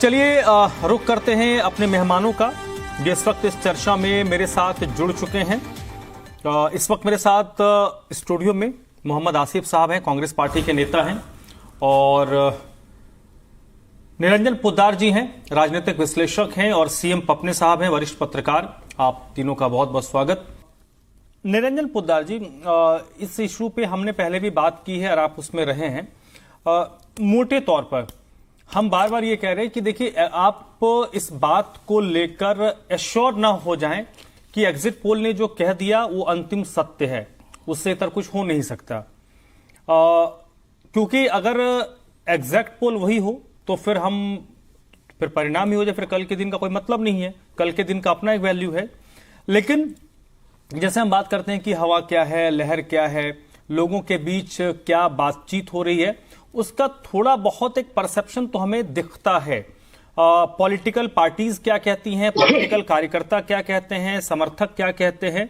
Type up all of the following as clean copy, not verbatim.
चलिए रुख करते हैं अपने मेहमानों का जो इस वक्त इस चर्चा में मेरे साथ जुड़ चुके हैं। इस वक्त मेरे साथ स्टूडियो में मोहम्मद आसिफ साहब हैं, कांग्रेस पार्टी के नेता हैं, और निरंजन पोद्दार जी हैं, राजनीतिक विश्लेषक हैं, और सीएम पपने साहब हैं, वरिष्ठ पत्रकार। आप तीनों का बहुत बहुत स्वागत। निरंजन पोद्दार जी, इस इशू पे हमने पहले भी बात की है और आप उसमें रहे हैं। मोटे तौर पर हम बार बार ये कह रहे हैं कि देखिए, आप इस बात को लेकर एश्योर ना हो जाएं कि एग्जिट पोल ने जो कह दिया वो अंतिम सत्य है, उससे इतर कुछ हो नहीं सकता। क्योंकि अगर एग्जैक्ट पोल वही हो तो फिर परिणाम ही हो जाए, फिर कल के दिन का कोई मतलब नहीं है। कल के दिन का अपना एक वैल्यू है। लेकिन जैसे हम बात करते हैं कि हवा क्या है, लहर क्या है, लोगों के बीच क्या बातचीत हो रही है, उसका थोड़ा बहुत एक परसेप्शन तो हमें दिखता है। पॉलिटिकल पार्टीज क्या कहती हैं, पॉलिटिकल कार्यकर्ता क्या कहते हैं, समर्थक क्या कहते हैं,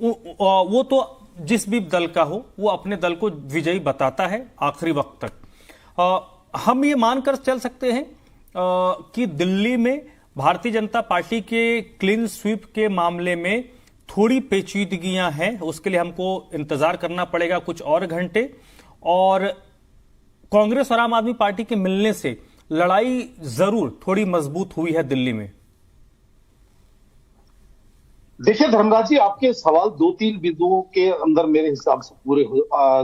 वो तो जिस भी दल का हो वो अपने दल को विजयी बताता है आखिरी वक्त तक। हम ये मानकर चल सकते हैं कि दिल्ली में भारतीय जनता पार्टी के क्लीन स्वीप के मामले में थोड़ी पेचीदगियां हैं, उसके लिए हमको इंतजार करना पड़ेगा कुछ और घंटे, और कांग्रेस और आम आदमी पार्टी के मिलने से लड़ाई जरूर थोड़ी मजबूत हुई है दिल्ली में। देखिए धर्मराज जी, आपके सवाल 2-3 बिंदुओं के अंदर मेरे हिसाब से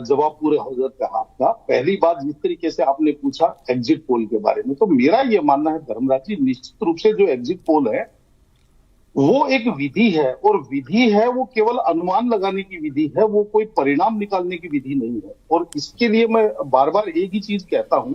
जवाब पूरे हो जाते हैं आपका। पहली बात, जिस तरीके से आपने पूछा एग्जिट पोल के बारे में, तो मेरा यह मानना है धर्मराज जी, निश्चित रूप से जो एग्जिट पोल है वो एक विधि है, और विधि है वो केवल अनुमान लगाने की विधि है, वो कोई परिणाम निकालने की विधि नहीं है। और इसके लिए मैं बार बार एक ही चीज कहता हूं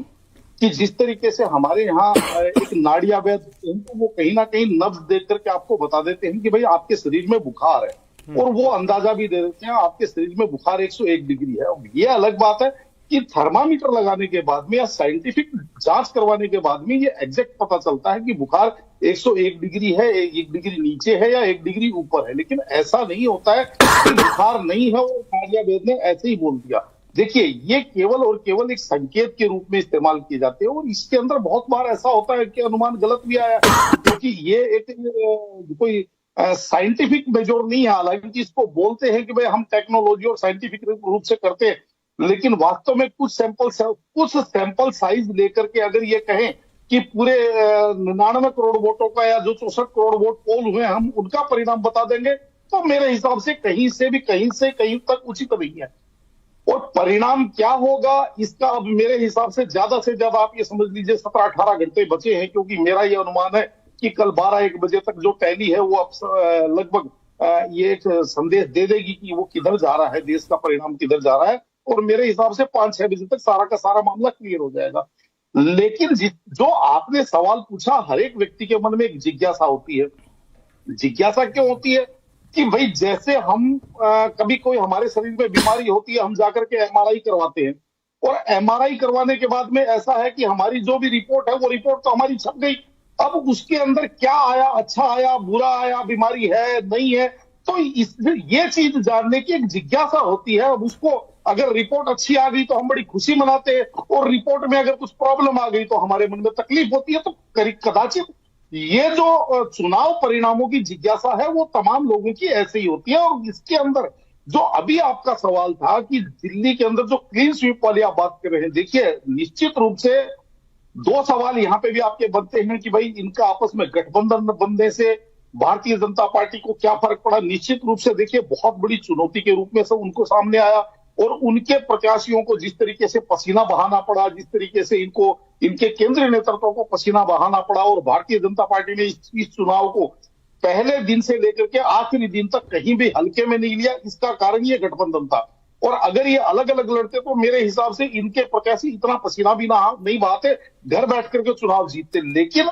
कि जिस तरीके से हमारे यहाँ एक नाड़िया वैद्य, तो वो कहीं ना कहीं नब्ज देख करके आपको बता देते हैं कि भाई आपके शरीर में बुखार है, और वो अंदाजा भी दे देते हैं आपके शरीर में बुखार 101 डिग्री है। ये अलग बात है कि थर्मामीटर लगाने के बाद में या साइंटिफिक जांच करवाने के बाद में ये एग्जैक्ट पता चलता है कि बुखार 101 डिग्री है, 1 डिग्री नीचे है या 1 डिग्री ऊपर है। लेकिन ऐसा नहीं होता है कि बुखार नहीं है और नाड़िया वैद्य ने ऐसे ही बोल दिया। देखिए, ये केवल और केवल एक संकेत के रूप में इस्तेमाल किए जाते हैं, और इसके अंदर बहुत बार ऐसा होता है कि अनुमान गलत भी आया, क्योंकि ये एक कोई साइंटिफिक मेजर नहीं है। हालांकि इसको बोलते हैं कि भाई हम टेक्नोलॉजी और साइंटिफिक रूप से करते हैं, लेकिन वास्तव में कुछ सैंपल साइज लेकर के अगर ये कहें कि पूरे 99 करोड़ वोटों का या जो 64 करोड़ वोट पोल हुए हम उनका परिणाम बता देंगे, तो मेरे हिसाब से कहीं से कहीं तक उचित नहीं है। और परिणाम क्या होगा इसका अब मेरे हिसाब से ज्यादा आप ये समझ लीजिए 17-18 घंटे बचे हैं, क्योंकि मेरा ये अनुमान है कि कल 12-1 बजे तक जो टैली है वो अब लगभग ये एक संदेश दे देगी कि वो किधर जा रहा है, देश का परिणाम किधर जा रहा है, और मेरे हिसाब से 5-6 बजे तक सारा का सारा मामला क्लियर हो जाएगा। लेकिन जो आपने सवाल पूछा, हर एक व्यक्ति के मन में एक जिज्ञासा होती है। जिज्ञासा क्यों होती है कि भाई जैसे हम कभी कोई हमारे शरीर में बीमारी होती है, हम जाकर के एमआरआई करवाते हैं, और एमआरआई करवाने के बाद में ऐसा है कि हमारी जो भी रिपोर्ट है वो रिपोर्ट तो हमारी छप गई। अब उसके अंदर क्या आया, अच्छा आया, बुरा आया, बीमारी है नहीं है, तो ये चीज जानने की एक जिज्ञासा होती है। अब उसको अगर रिपोर्ट अच्छी आ गई तो हम बड़ी खुशी मनाते हैं, और रिपोर्ट में अगर कुछ प्रॉब्लम आ गई तो हमारे मन में तकलीफ होती है। तो कदाचित ये जो चुनाव परिणामों की जिज्ञासा है वो तमाम लोगों की ऐसे ही होती है। और इसके अंदर जो अभी आपका सवाल था कि दिल्ली के अंदर जो क्लीन स्वीप वाली आप बात कर रहे हैं, देखिए निश्चित रूप से 2 सवाल यहां पे भी आपके बनते हैं कि भाई इनका आपस में गठबंधन बनने से भारतीय जनता पार्टी को क्या फर्क पड़ा। निश्चित रूप से देखिए, बहुत बड़ी चुनौती के रूप में सब उनको सामने आया, और उनके प्रत्याशियों को जिस तरीके से पसीना बहाना पड़ा, जिस तरीके से इनके केंद्रीय नेतृत्व को पसीना बहाना पड़ा, और भारतीय जनता पार्टी ने इस चुनाव को पहले दिन से लेकर के आखिरी दिन तक कहीं भी हल्के में नहीं लिया। इसका कारण ये गठबंधन था, और अगर ये अलग अलग लड़ते तो मेरे हिसाब से इनके प्रत्याशी इतना पसीना भी नहीं बहाते, घर बैठ करके चुनाव जीतते। लेकिन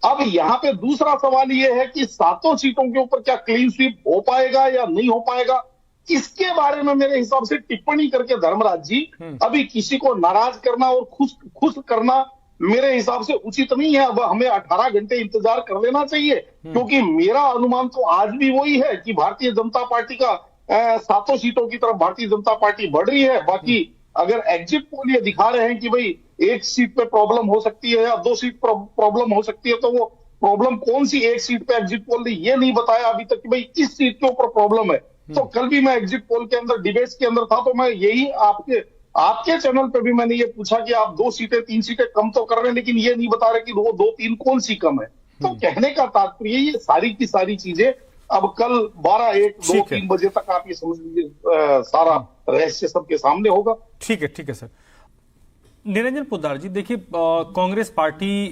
अब यहाँ पे दूसरा सवाल ये है कि 7 सीटों के ऊपर क्या क्लीन स्वीप हो पाएगा या नहीं हो पाएगा, इसके बारे में मेरे हिसाब से टिप्पणी करके धर्मराज जी अभी किसी को नाराज करना और खुश करना मेरे हिसाब से उचित नहीं है। अब हमें 18 घंटे इंतजार कर लेना चाहिए, क्योंकि मेरा अनुमान तो आज भी वही है कि भारतीय जनता पार्टी का 7 सीटों की तरफ भारतीय जनता पार्टी बढ़ रही है। बाकी अगर एग्जिट पोल ये दिखा रहे हैं कि भाई एक सीट पे प्रॉब्लम हो सकती है या 2 सीट प्रॉब्लम हो सकती है, तो वो प्रॉब्लम कौन सी एक सीट पे एग्जिट पोल ने ये नहीं बताया अभी तक कि भाई किस सीट के ऊपर प्रॉब्लम है। तो कल भी मैं एग्जिट पोल के अंदर डिबेट्स के अंदर था, तो मैं यही आपके चैनल पे भी मैंने ये पूछा कि आप 2 सीटें 3 सीटें कम तो कर रहे हैं, लेकिन ये नहीं बता रहे कि वो 2-3 कौन सी कम है। तो कहने का तात्पर्य ये सारी की सारी चीजें अब कल 12, 1, 2, 3 बजे तक आप ये समझ लीजिए सारा रहस्य सबके सामने होगा। ठीक है सर। निरंजन पोद्दार जी, देखिए कांग्रेस पार्टी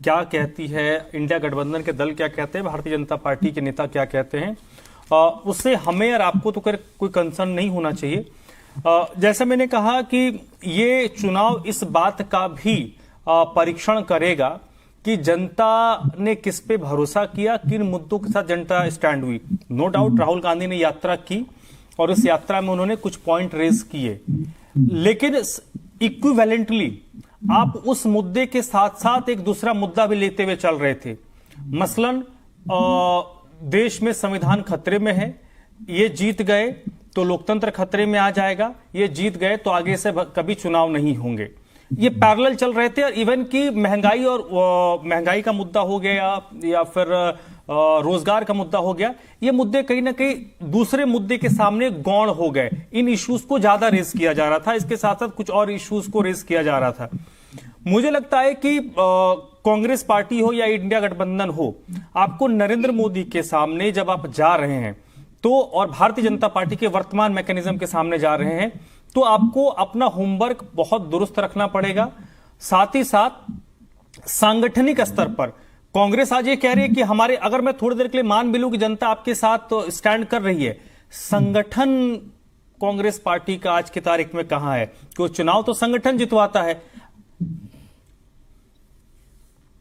क्या कहती है, इंडिया गठबंधन के दल क्या कहते हैं, भारतीय जनता पार्टी के नेता क्या कहते हैं, उससे हमें और आपको तो कोई कंसर्न नहीं होना चाहिए। जैसा मैंने कहा कि ये चुनाव इस बात का भी परीक्षण करेगा कि जनता ने किस पे भरोसा किया, किन मुद्दों के साथ जनता स्टैंड हुई। नो डाउट राहुल गांधी ने यात्रा की और उस यात्रा में उन्होंने कुछ पॉइंट रेज किए, लेकिन इक्विवेलेंटली आप उस मुद्दे के साथ साथ एक दूसरा मुद्दा भी लेते हुए चल रहे थे। मसलन देश में संविधान खतरे में है, ये जीत गए तो लोकतंत्र खतरे में आ जाएगा, ये जीत गए तो आगे से कभी चुनाव नहीं होंगे। ये पैरेलल चल रहे थे। और इवन की महंगाई और महंगाई का मुद्दा हो गया या फिर रोजगार का मुद्दा हो गया, ये मुद्दे कहीं ना कहीं दूसरे मुद्दे के सामने गौण हो गए। इन इश्यूज को ज्यादा रेस किया जा रहा था, इसके साथ साथ कुछ और इश्यूज को रेस किया जा रहा था। मुझे लगता है कि कांग्रेस पार्टी हो या इंडिया गठबंधन हो, आपको नरेंद्र मोदी के सामने जब आप जा रहे हैं तो, और भारतीय जनता पार्टी के वर्तमान मैकेनिज्म के सामने जा रहे हैं, तो आपको अपना होमवर्क बहुत दुरुस्त रखना पड़ेगा। साथ ही साथ सांगठनिक स्तर पर कांग्रेस आज ये कह रही है कि हमारे, अगर मैं थोड़ी देर के लिए मान भी लूं कि जनता आपके साथ तो स्टैंड कर रही है, संगठन कांग्रेस पार्टी का आज की तारीख में कहां है? क्योंकि चुनाव तो संगठन जितवाता है।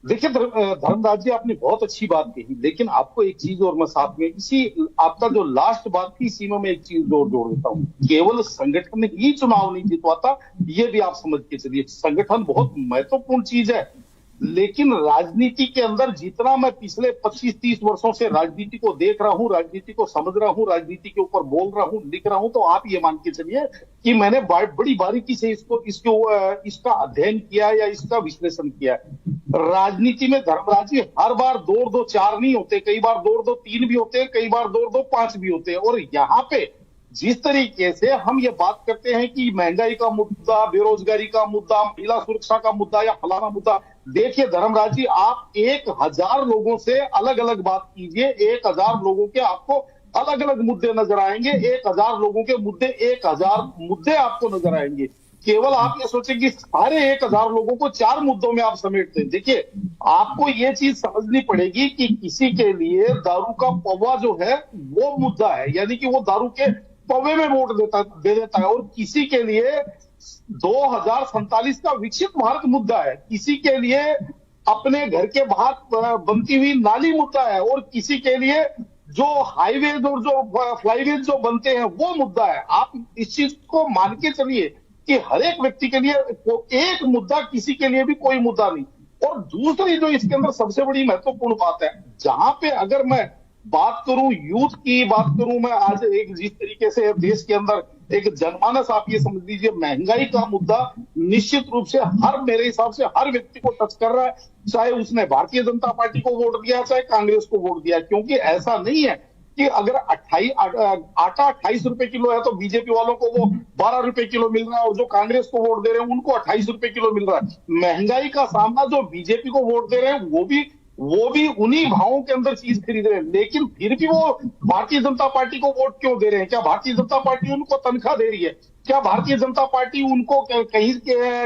देखिए धर्मराज जी, आपने बहुत अच्छी बात कही, लेकिन आपको एक चीज और मैं साथ में इसी आपका जो लास्ट बात थी इसी में मैं एक चीज जोड़ देता हूं। केवल संगठन ही चुनाव नहीं जितवाता, ये भी आप समझ के चलिए। संगठन बहुत महत्वपूर्ण चीज है, लेकिन राजनीति के अंदर जितना मैं पिछले 25-30 वर्षों से राजनीति को देख रहा हूं, राजनीति को समझ रहा हूं, राजनीति के ऊपर बोल रहा हूं, लिख रहा हूं, तो आप ये मान के चलिए कि मैंने बड़ी बारीकी से इसका अध्ययन किया या इसका विश्लेषण किया। राजनीति में धर्मराज जी हर बार 2-2 4 नहीं होते, कई बार 2-2 3 भी होते हैं, कई बार 2-2 5 भी होते हैं। और यहाँ पे जिस तरीके से हम ये बात करते हैं कि महंगाई का मुद्दा, बेरोजगारी का मुद्दा, महिला सुरक्षा का मुद्दा या फलाना मुद्दा, देखिए धर्मराज जी, आप 1000 लोगों से अलग अलग बात कीजिए, 1000 लोगों के आपको अलग अलग मुद्दे नजर आएंगे, 1000 लोगों के मुद्दे 1000 मुद्दे आपको नजर आएंगे। केवल आप ये सोचें कि सारे 1000 लोगों को 4 मुद्दों में आप समेटते हैं। देखिए, आपको ये चीज समझनी पड़ेगी कि किसी के लिए दारू का पौवा जो है वो मुद्दा है, यानी कि वो दारू के पौवे में वोट दे देता है, और किसी के लिए 2047 का विकसित भारत मुद्दा है, किसी के लिए अपने घर के बाहर बनती हुई नाली मुद्दा है, और किसी के लिए जो हाईवेज और जो फ्लाईवेज जो बनते हैं वो मुद्दा है। आप इस चीज को मान के चलिए कि हर एक व्यक्ति के लिए एक मुद्दा, किसी के लिए भी कोई मुद्दा नहीं। और दूसरी जो इसके अंदर सबसे बड़ी महत्वपूर्ण बात है, जहां पे अगर मैं बात करूं यूथ की बात करूं, मैं आज एक जिस तरीके से देश के अंदर एक जनमानस, आप ये समझ लीजिए, महंगाई का मुद्दा निश्चित रूप से मेरे हिसाब से हर व्यक्ति को टच कर रहा है, चाहे उसने भारतीय जनता पार्टी को वोट दिया चाहे कांग्रेस को वोट दिया। क्योंकि ऐसा नहीं है कि अगर आटा 28 रुपए किलो है तो बीजेपी वालों को वो 12 रुपए किलो मिल रहा है, और जो कांग्रेस को वोट दे रहे हैं उनको 28 रुपए किलो मिल रहा है। महंगाई का सामना जो बीजेपी को वोट दे रहे हैं वो भी उन्हीं भावों के अंदर चीज खरीद रहे हैं, लेकिन फिर भी वो भारतीय जनता पार्टी को वोट क्यों दे रहे हैं? क्या भारतीय जनता पार्टी उनको तनख्वाह दे रही है? क्या भारतीय जनता पार्टी उनको कहीं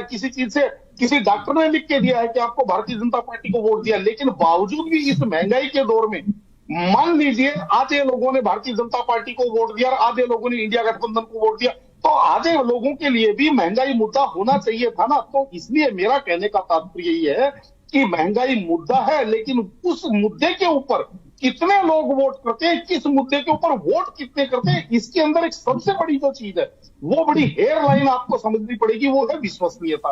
किसी चीज से, किसी डॉक्टर ने लिख के दिया है कि आपको भारतीय जनता पार्टी को वोट दिया? लेकिन बावजूद भी इस महंगाई के दौर में मान लीजिए आधे लोगों ने भारतीय जनता पार्टी को वोट दिया और आधे लोगों ने इंडिया गठबंधन को वोट दिया, तो आधे लोगों के लिए भी महंगाई मुद्दा होना चाहिए था ना। तो इसलिए मेरा कहने का तात्पर्य यही है कि महंगाई मुद्दा है, लेकिन उस मुद्दे के ऊपर कितने लोग वोट करते हैं, किस मुद्दे के ऊपर वोट कितने करते हैं, इसके अंदर एक सबसे बड़ी जो चीज है, वो बड़ी हेयर लाइन आपको समझनी पड़ेगी, वो है विश्वसनीयता।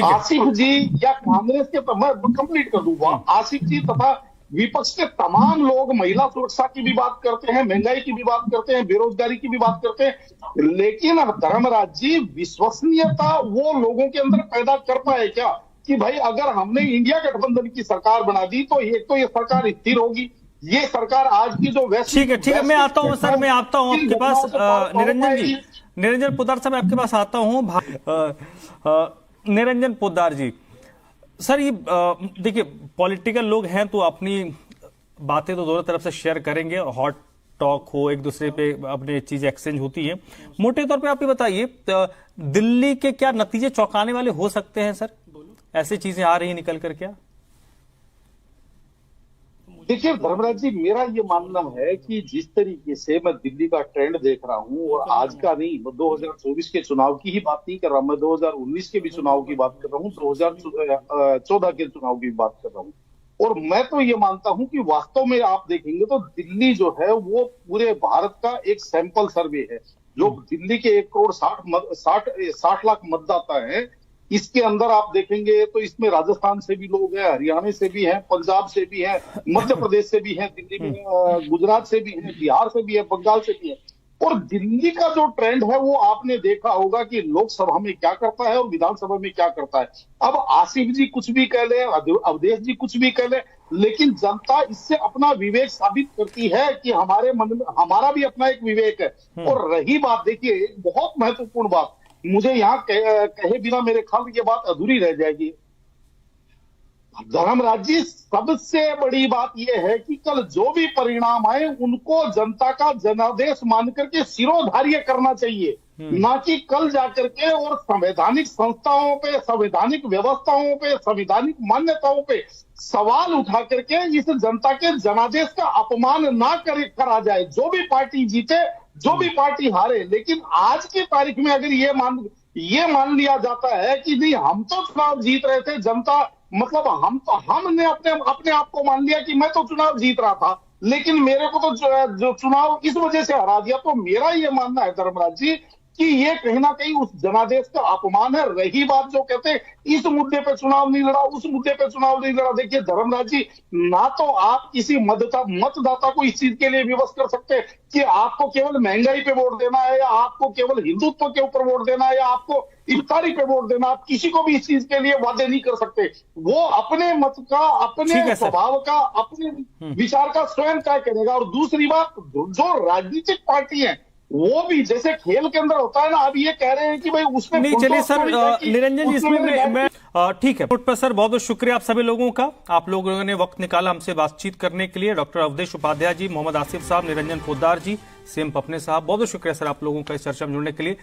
आसिफ जी या कांग्रेस के, मैं कंप्लीट कर दूंगा, आसिफ जी तथा विपक्ष के तमाम लोग महिला सुरक्षा की भी बात करते हैं, महंगाई की भी बात करते हैं, बेरोजगारी की भी बात करते हैं, लेकिन धर्मराज जी विश्वसनीयता वो लोगों के अंदर पैदा कर पाए क्या कि भाई अगर हमने इंडिया गठबंधन की सरकार बना दी तो एक तो ये सरकार स्थिर होगी, ये सरकार आज की जो ठीक है, मैं आता हूं सर, मैं आता हूं आपके पास निरंजन जी, निरंजन पोद्दार साहब आपके पास आता हूं। निरंजन पोद्दार जी, सर ये देखिए पॉलिटिकल लोग हैं तो अपनी बातें तो दोनों तरफ से शेयर करेंगे, हॉट टॉक हो, एक दूसरे पे अपने चीजें एक्सचेंज होती हैं। मोटे तौर पे आप ये बताइए दिल्ली के क्या नतीजे चौंकाने वाले हो सकते हैं सर? ऐसी चीजें आ रही हैं निकल कर क्या? देखिए धर्मराज जी, मेरा ये मानना है कि जिस तरीके से मैं दिल्ली का ट्रेंड देख रहा हूं, और आज का नहीं, मैं 2024 के चुनाव की ही बात नहीं कर रहा, मैं 2019 के भी चुनाव की बात कर रहा हूं, 2014 के चुनाव की बात कर रहा हूं। और मैं तो ये मानता हूं कि वास्तव में आप देखेंगे तो दिल्ली जो है वो पूरे भारत का एक सैंपल सर्वे है। जो दिल्ली के 1 करोड़ 60 लाख मतदाता है, इसके अंदर आप देखेंगे तो इसमें राजस्थान से भी लोग हैं, हरियाणा से भी हैं, पंजाब से भी हैं, मध्य प्रदेश से भी हैं, दिल्ली में गुजरात से भी हैं, बिहार से भी है, बंगाल से भी है। और दिल्ली का जो ट्रेंड है वो आपने देखा होगा कि लोकसभा में क्या करता है और विधानसभा में क्या करता है। अब आसिफ जी कुछ भी कह ले, अवधेश जी कुछ भी कह ले, लेकिन जनता इससे अपना विवेक साबित करती है कि हमारे मन में हमारा भी अपना एक विवेक है। और रही बात, देखिए बहुत महत्वपूर्ण बात, मुझे यहाँ कहे बिना मेरे ख्याल ये बात अधूरी रह जाएगी। धर्मराज जी, सबसे बड़ी बात यह है कि कल जो भी परिणाम आए उनको जनता का जनादेश मान करके सिरोधार्य करना चाहिए, ना कि कल जाकर के और संवैधानिक संस्थाओं पे, संवैधानिक व्यवस्थाओं पे, संवैधानिक मान्यताओं पे सवाल उठा करके इस जनता के जनादेश का अपमान ना करा जाए। जो भी पार्टी जीते, जो भी पार्टी हारे, लेकिन आज की तारीख में अगर ये मान लिया जाता है कि नहीं हम तो चुनाव जीत रहे थे, जनता मतलब हमने अपने आप को मान लिया कि मैं तो चुनाव जीत रहा था, लेकिन मेरे को तो जो चुनाव इस वजह से हरा दिया। तो मेरा ये मानना है धर्मराज जी कि ये कहीं ना कहीं उस जनादेश का अपमान है। रही बात जो कहते हैं इस मुद्दे पे चुनाव नहीं लड़ा, उस मुद्दे पे चुनाव नहीं लड़ा, देखिए धर्मराज जी, ना तो आप किसी मतदाता को इस चीज के लिए विवश कर सकते कि आपको केवल महंगाई पे वोट देना है, या आपको केवल हिंदुत्व के ऊपर वोट देना है, या आपको इफ्तारी पे वोट देना। आप किसी को भी इस चीज के लिए वादे नहीं कर सकते। वो अपने मत का, अपने स्वभाव का, अपने विचार का स्वयं तय करेगा। और दूसरी बात, जो राजनीतिक पार्टी है वो भी जैसे खेल के अंदर होता है ना, अब ये कह रहे हैं कि भाई उसमें नहीं। चलिए सर, निरंजन जी इसमें मैं ठीक है पर सर, बहुत बहुत शुक्रिया आप सभी लोगों का, आप लोगों ने वक्त निकाला हमसे बातचीत करने के लिए। डॉक्टर अवधेश उपाध्याय जी, मोहम्मद आसिफ साहब, निरंजन पोद्दार जी, सीएम पपने साहब, बहुत बहुत शुक्रिया सर आप लोगों का इस चर्चा में जुड़ने के लिए।